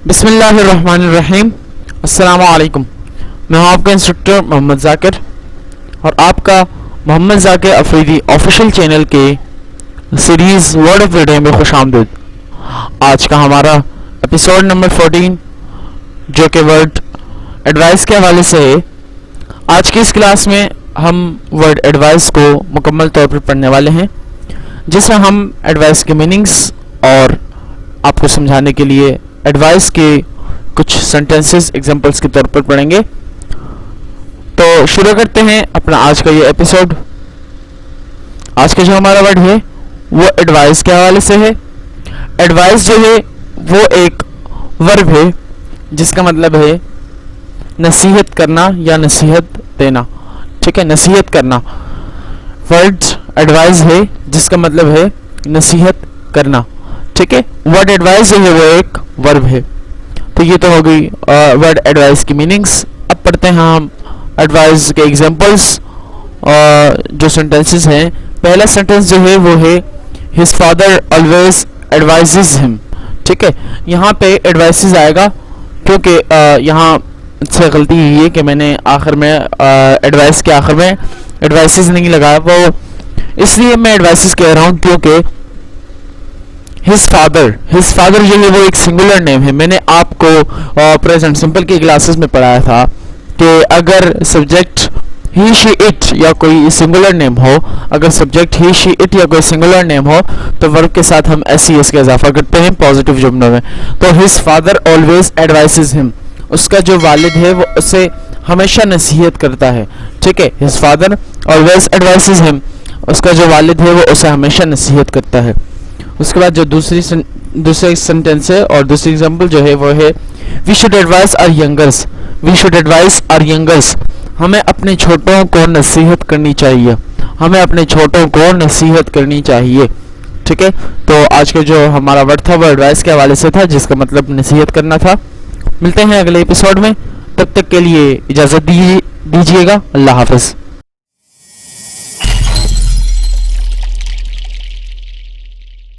بسم اللہ الرحمن الرحیم. السلام علیکم. میں ہوں آپ کا انسٹرکٹر محمد ذاکر اور آپ کا محمد ذاکر افریدی آفیشیل چینل کے series word of the day میں خوش آمدید. آج کا ہمارا ایپیسوڈ نمبر 14 جو کہ ورڈ ایڈوائس کے حوالے سے ہے. آج کی اس کلاس میں ہم ورڈ ایڈوائس کو مکمل طور پر پڑھنے والے ہیں، جس میں ہم ایڈوائس کے میننگز اور آپ کو سمجھانے کے لیے ایڈوائس کے کچھ سینٹنسز ایگزامپلس کے طور پر پڑھیں گے. تو شروع کرتے ہیں اپنا آج کا یہ ایپیسوڈ. آج کا جو ہمارا ورڈ ہے وہ ایڈوائس کے حوالے سے ہے. ایڈوائس جو ہے وہ ایک ورب ہے جس کا مطلب ہے نصیحت کرنا یا نصیحت دینا. ٹھیک ہے، نصیحت کرنا. ورڈ ایڈوائس ہے جس کا مطلب ہے نصیحت کرنا. ٹھیک ہے، ورڈ ایڈوائس جو ہے وہ ایک ورب ہے. تو یہ تو ہو گئی ورڈ ایڈوائس کی میننگز. اب پڑھتے ہیں ہم ایڈوائس کے ایگزامپلس جو سینٹنسز ہیں. پہلا سینٹنس جو ہے وہ ہے his father always advises him. ٹھیک ہے، یہاں پہ ایڈوائسز آئے گا کیونکہ یہاں سے غلطی یہ ہے کہ میں نے آخر میں ایڈوائس کے آخر میں ایڈوائسز نہیں لگایا. وہ اس لیے میں ایڈوائسز کہہ رہا ہوں کیونکہ his father جو ہے وہ ایک سنگولر نیم ہے. میں نے آپ کو پریزنٹ سمپل کی کلاسز میں پڑھایا تھا کہ اگر سبجیکٹ he she it یا کوئی سنگولر نیم ہو، اگر سبجیکٹ he she it یا کوئی سنگولر نیم ہو تو ورب کے ساتھ ہم SES کا اضافہ کرتے ہیں پازیٹیو جملوں میں. تو his father always advises him، اس کا جو والد ہے وہ اسے ہمیشہ نصیحت کرتا ہے. ٹھیک ہے، his father always advises him، اس کا جو والد ہے وہ اسے ہمیشہ نصیحت کرتا ہے. اس کے بعد جو دوسرے سینٹنس ہے اور دوسری ایگزامپل جو ہے وہ ہے we should advise our youngers. ہمیں اپنے چھوٹوں کو نصیحت کرنی چاہیے. ٹھیک ہے، تو آج کا جو ہمارا ورڈ تھا وہ ایڈوائس کے حوالے سے تھا جس کا مطلب نصیحت کرنا تھا. ملتے ہیں اگلے ایپیسوڈ میں، تب تک کے لیے اجازت دیجیے گا. اللہ حافظ.